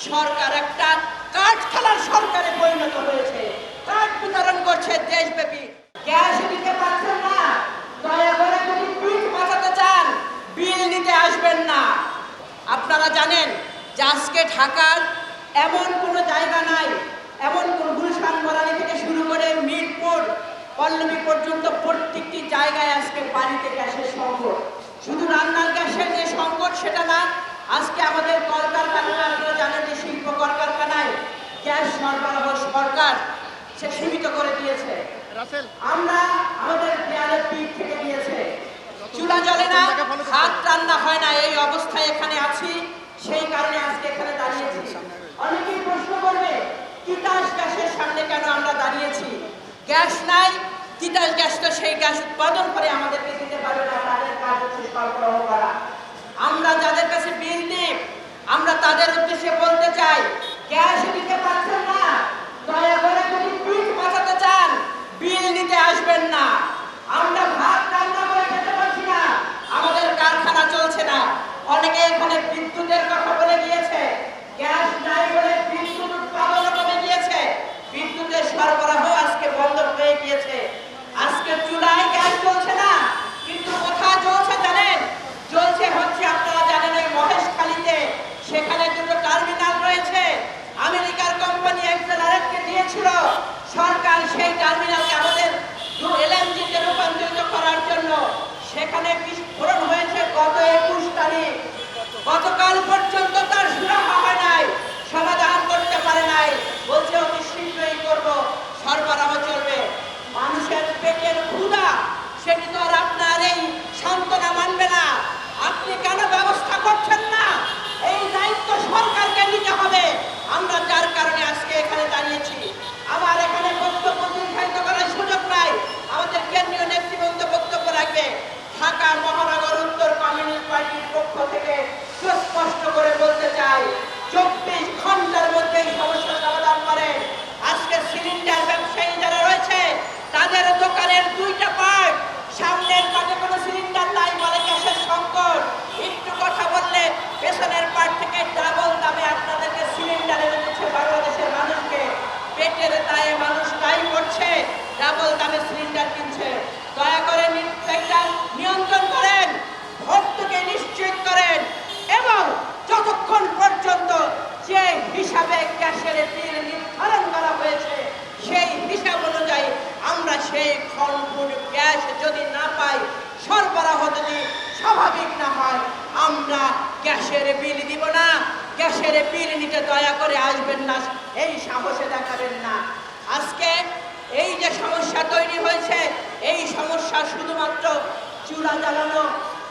সরকার একটা কাঠ খেলার সরকারে পরিণত হয়েছে। কাঠ বিতরণ করছে দেশব্যাপী। গ্যাস দিতে পারছেন না, দয়া করে যদি পিঠ বাঁচাতে চান বিল নিতে আসবেন না। আপনারা জানেন যে আজকে ঢাকার এমন কোনো জায়গা নাই, এমন কোন গুলশান বনানী থেকে শুরু করে মিরপুর পল্লবী পর্যন্ত প্রত্যেকটি জায়গায় আজকে বাড়িতে গ্যাসের সংকট। শুধু রান্নার গ্যাসের যে সংকট সেটা না, আজকে আমাদের কলকারখানায় আপনারা জানেন যে শিল্প কলকারখানায় গ্যাস সরবরাহ সরকার সে সীমিত করে দিয়েছে। আমরা আমাদের দেয়ালে পিঠ থেকে দিয়েছে, চুলা জ্বলে না, ভাত রান্না হয় না, এই অবস্থায় এখানে আছি। সেই কারণে আজকে এখানে দাঁড়িয়েছি। অনেকেই প্রশ্ন করবে তিতাস গ্যাসের সামনে কেন আমরা দাঁড়িয়েছি? গ্যাস নাই, তিতাস গ্যাস তো সেই গ্যাস উৎপাদন করে আমাদেরকে দিতে পারবে না, তাদের কাজ হচ্ছে সরবরাহ করা। আমরা যাদের কাছে বিল দিই আমরা তাদের উদ্দেশ্যে বলতে চাই, গ্যাস দিতে পারছেন না, দয়া করে যদি পিঠ বাঁচাতে চান বিল নিতে আসবেন না। আমরা ভাত রান্না করে খেতে পারছি না, আমাদের কারখানা চলছে না। অনেকে এখানে বিদ্যুতের কথা বলে গিয়েছে, গ্যাস নাই বলে বিদ্যুৎ উৎপাদন কমে গিয়েছে, বিদ্যুতের সরবরাহ আজকে বন্ধ হয়ে গিয়েছে। আজকে চুলায় গ্যাস চলছে না, কিন্তু কোথায় চলছে জানেন? চলছে হচ্ছে আপনারা জানেন ওই মহেশখালীতে, সেখানে দুটো টার্মিনাল রয়েছে। আমেরিকার কোম্পানি একজন আরেককে দিয়েছিল, সরকার সেই টার্মিনালকে আমাদের এলএনজিতে রূপান্তরিত করার জন্য। সেখানে বিস্ফোরণ হয়েছে গত 21 তারিখ। গতকাল পর্যন্ত তার সুরাহা হয় নাই, সমাধান করতে পারে নাই। বলছে অতি শীঘ্রই করব, সরবরাহ চলবে। মানুষের পেটের ক্ষুধা সেটি তো আর আপনার এই সান্ত্বনা মানবে না। আপনি কেন ব্যবস্থা করছেন না? এই দায়িত্ব সরকারকে নিতে হবে। আমরা যার কারণে আজকে এখানে দাঁড়িয়েছি। আমার এখানে বক্তব্য দীর্ঘায়িত করার সুযোগ নাই, আমাদের কেন্দ্রীয় নেতৃবৃন্দ বক্তব্য রাখবে। ঢাকা মহানগর উত্তর কমিউনিস্ট পার্টির পক্ষ থেকে সুস্পষ্ট করে বলতে চাই, 24 ঘন্টার মধ্যে এই সমস্যা সমাধান করেন। আজকে সিলিন্ডার ব্যবসায়ী যারা রয়েছে তাদের দোকানের দুইটা পার্ট, সামনের পার্টে কোনো সিলিন্ডার নাই বলে গ্যাসের সংকট, একটু কথা বললে পেছনের পার্ট থেকে ডাবল দামে আপনাদেরকে সিলিন্ডার এনে দিচ্ছে বাংলাদেশের মানুষকে। পেটের দায়ে মানুষ দায়ী করছে, ডাবল দামে সিলিন্ডার কিনছে। দয়া করে নিয়ন্ত্রণ করেন, ভর্তুকি নিশ্চিত করেন, এবং যতক্ষণ পর্যন্ত যে হিসাবে গ্যাসের বিল নির্ধারণ করা হয়েছে সেই হিসাব অনুযায়ী আমরা সেই খনন গ্যাস যদি না পাই, সরবরাহ যদি স্বাভাবিক না হয়, আমরা গ্যাসের বিল দিব না। গ্যাসের বিল নিতে দয়া করে আসবেন না, এই সাহসে দেখাবেন না। আজকে এই যে সমস্যা তৈরি হয়েছে, এই সমস্যা শুধুমাত্র চুলা জ্বালানো,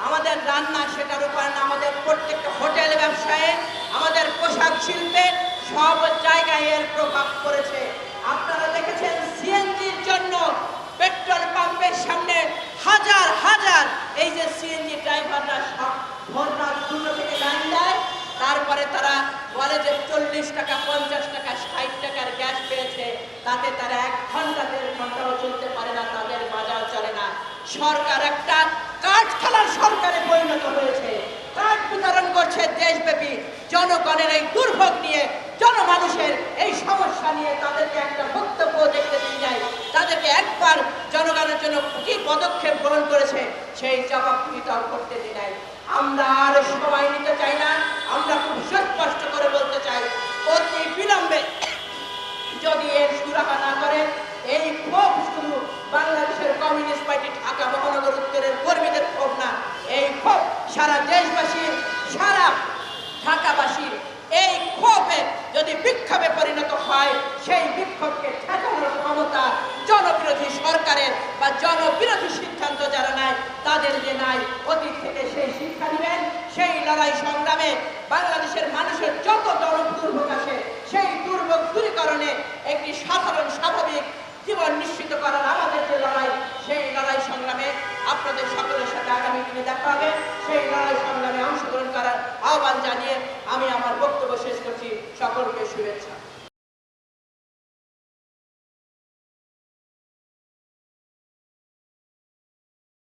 আমাদের রান্না সেটার উপর না, আমাদের প্রত্যেকটা হোটেল ব্যবসায়ে, আমাদের পোশাক শিল্পে সব জায়গায় এর প্রভাব পড়েছে। আপনারা দেখেছেন সিএনজির জন্য পেট্রোল পাম্পের সামনে হাজার হাজার এই যে সিএনজি ড্রাইভাররা সব ভোররাত 2টা থেকে লাইন দেয়, তারপরে তারা বলে যে 40 টাকা 50 টাকা 60 টাকার গ্যাস পেয়েছে, তাতে তারা 1 ঘন্টা 1.5 ঘন্টাও চলতে পারে না, তাদের বাজার চলে না। সরকার একটা কাঠ খেলার সরকারে পরিণত হয়েছে। কাঠ বিতরণ করছে দেশব্যাপী। জনগণের এই দুর্ভোগ নিয়ে, জনমানুষের এই সমস্যা নিয়ে তাদেরকে একটা বক্তব্য দেখতে দিয়ে যায়, তাদেরকে একবার জনগণের জন্য কি পদক্ষেপ গ্রহণ করেছে সেই জবাবদিহিতা করতে দিয়ে যায়। আমরা আর সময় নিতে চাই না, আমরা খুব সুস্পষ্ট করে বলতে চাই, অতি বিলম্বে যদি এর সুরাহা না করেন, এই ক্ষোভ শুধু বাংলাদেশের কমিউনিস্ট পার্টি ঢাকা মহানগর উত্তরের কর্মীদের ক্ষোভ না, এই ক্ষোভ সারা দেশবাসীর, সারা ঢাকাবাসীর। এই ক্ষোভে যদি বিক্ষোভে পরিণত হয়, সেই বিক্ষোভকে ঠেকানোর ক্ষমতা জনবিরোধী সরকারের বা জনবিরোধী সিদ্ধান্ত যারা নেয় তাদের যে নাই। অতীত থেকে সেই শিক্ষা নেবেন, সেই লড়াই সংগ্রামে বাংলাদেশের মানুষের যত দুর্ভোগ আসে সেই দুর্ভোগ দূরীকরণে একটি সাধারণ স্বাভাবিক জীবন নিশ্চিত করার আমাদের যে লড়াই, সেই লড়াই সংগ্রামে আপনাদের সকলের সাথে আগামী দিনে দেখা হবে। সেই লড়াই সংগ্রামে অংশগ্রহণ করার আহ্বান জানিয়ে আমি আমার বক্তব্য শেষ করছি। সকলকে শুভেচ্ছা।